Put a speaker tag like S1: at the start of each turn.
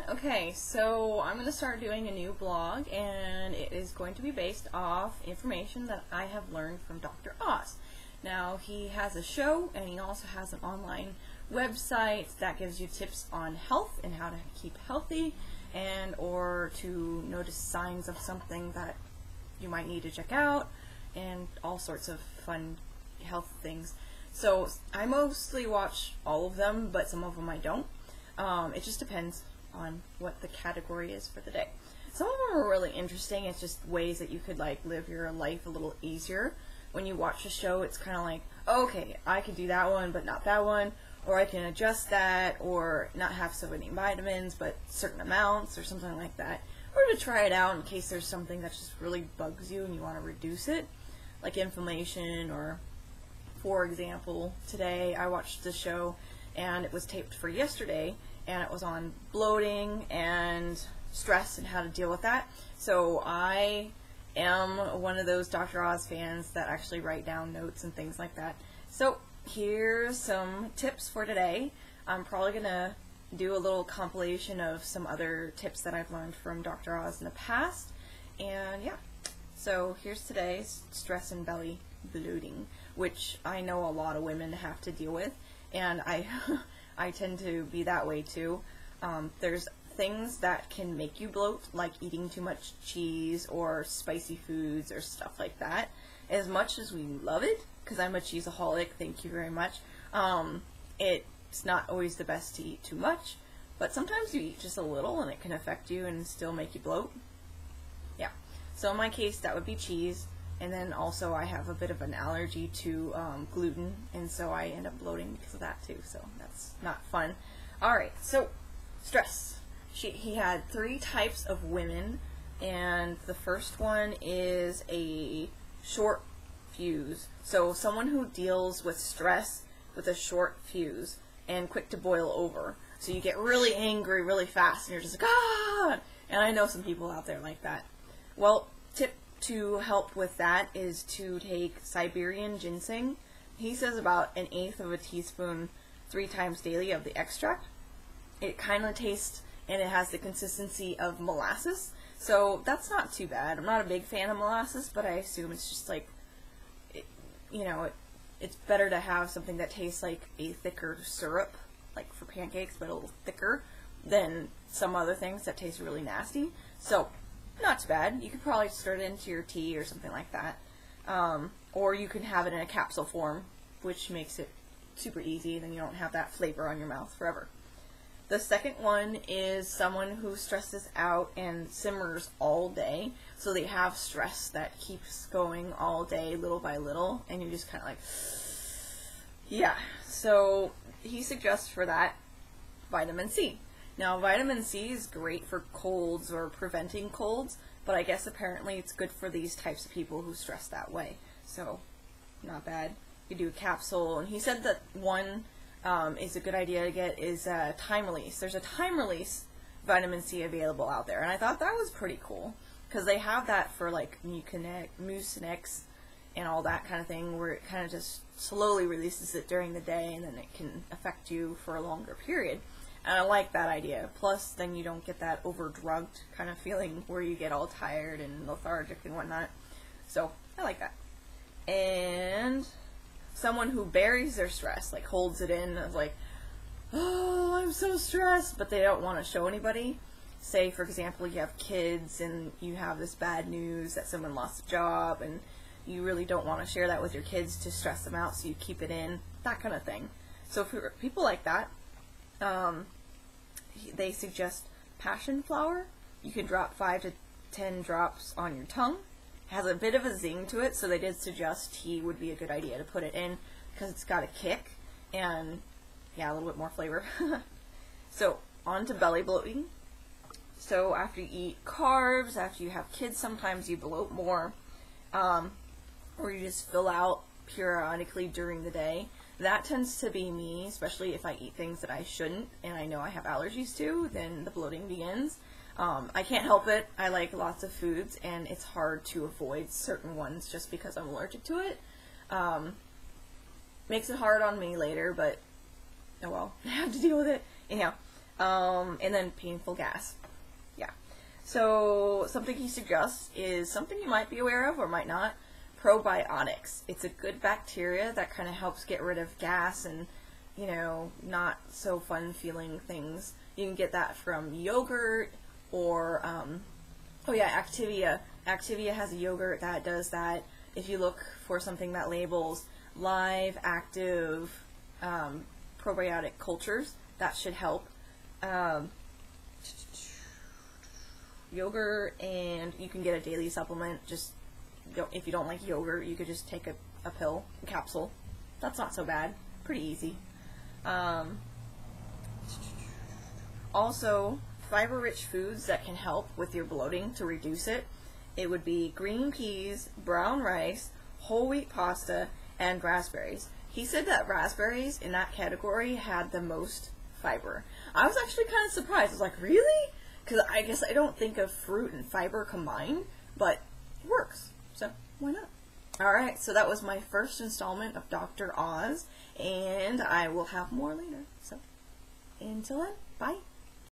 S1: Okay, so I'm going to start doing a new blog, and it is going to be based off information that I have learned from Dr. Oz. Now, he has a show, and he also has an online website that gives you tips on health and how to keep healthy, and or to notice signs of something that you might need to check out, and all sorts of fun health things. So I mostly watch all of them, but some of them I don't. It just depends on what the category is for the day. Some of them are really interesting. It's just ways that you could like live your life a little easier. When you watch a show, it's kind of like, okay, I can do that one, but not that one, or I can adjust that, or not have so many vitamins, but certain amounts, or something like that. Or to try it out in case there's something that just really bugs you and you want to reduce it, like inflammation, or, for example, today I watched the show, and it was taped for yesterday, and it was on bloating and stress and how to deal with that. So I am one of those Dr. Oz fans that actually write down notes and things like that. So here's some tips for today. I'm probably going to do a little compilation of some other tips that I've learned from Dr. Oz in the past. And yeah, so here's today's stress and belly bloating, which I know a lot of women have to deal with, and I tend to be that way too. There's things that can make you bloat, like eating too much cheese or spicy foods or stuff like that. As much as we love it, because I'm a cheeseaholic, thank you very much, it's not always the best to eat too much, but sometimes you eat just a little and it can affect you and still make you bloat. Yeah, so in my case that would be cheese, and then also I have a bit of an allergy to gluten, and so I end up bloating because of that too, so that's not fun. Alright, so stress. He had 3 types of women, and the first one is a short fuse. So someone who deals with stress with a short fuse and quick to boil over. So you get really angry really fast and you're just like, ah! And I know some people out there like that. Well, tip to help with that is to take Siberian ginseng. He says about 1/8 of a teaspoon 3 times daily of the extract. It kind of tastes, and it has the consistency of molasses, so that's not too bad. I'm not a big fan of molasses, but I assume it's just like, it's better to have something that tastes like a thicker syrup, like for pancakes, but a little thicker than some other things that taste really nasty. So, not too bad. You could probably stir it into your tea or something like that. Or you can have it in a capsule form, which makes it super easy, then you don't have that flavor on your mouth forever. The second one is someone who stresses out and simmers all day. So they have stress that keeps going all day, little by little, and you just kind of like, yeah. So he suggests for that vitamin C. Now, vitamin C is great for colds or preventing colds, but I guess apparently it's good for these types of people who stress that way. So, not bad. You do a capsule, and he said that one is a good idea to get is time release. There's a time release vitamin C available out there, and I thought that was pretty cool, because they have that for like Mucinex and all that kind of thing, where it kind of just slowly releases it during the day, and then it can affect you for a longer period. And I like that idea. Plus, then you don't get that over-drugged kind of feeling where you get all tired and lethargic and whatnot. So, I like that. And someone who buries their stress, like holds it in, is like, oh, I'm so stressed, but they don't want to show anybody. Say, for example, you have kids and you have this bad news that someone lost a job, and you really don't want to share that with your kids to stress them out, so you keep it in, that kind of thing. So for people like that, they suggest passion flower. You can drop 5 to 10 drops on your tongue. It has a bit of a zing to it, so they did suggest tea would be a good idea to put it in, because it's got a kick and yeah, a little bit more flavor. So on to belly bloating. So after you eat carbs, after you have kids, sometimes you bloat more, or you just fill out periodically during the day. That tends to be me, especially if I eat things that I shouldn't and I know I have allergies to, then the bloating begins. I can't help it. I like lots of foods, and it's hard to avoid certain ones just because I'm allergic to it. Makes it hard on me later, but oh well, I have to deal with it. Anyhow, And then painful gas. Yeah. So something he suggests is something you might be aware of or might not. Probiotics. It's a good bacteria that kind of helps get rid of gas and, you know, not so fun feeling things. You can get that from yogurt or, oh yeah, Activia. Activia has a yogurt that does that. If you look for something that labels live, active, probiotic cultures, that should help. Yogurt, and you can get a daily supplement. Just if you don't like yogurt, you could just take a pill, a capsule. That's not so bad. Pretty easy. Also, fiber-rich foods that can help with your bloating to reduce it. It would be green peas, brown rice, whole wheat pasta, and raspberries. He said that raspberries in that category had the most fiber. I was actually kind of surprised. I was like, really? Because I guess I don't think of fruit and fiber combined, but it works. So why not? Alright, so that was my first installment of Dr. Oz, and I will have more later. So until then, bye.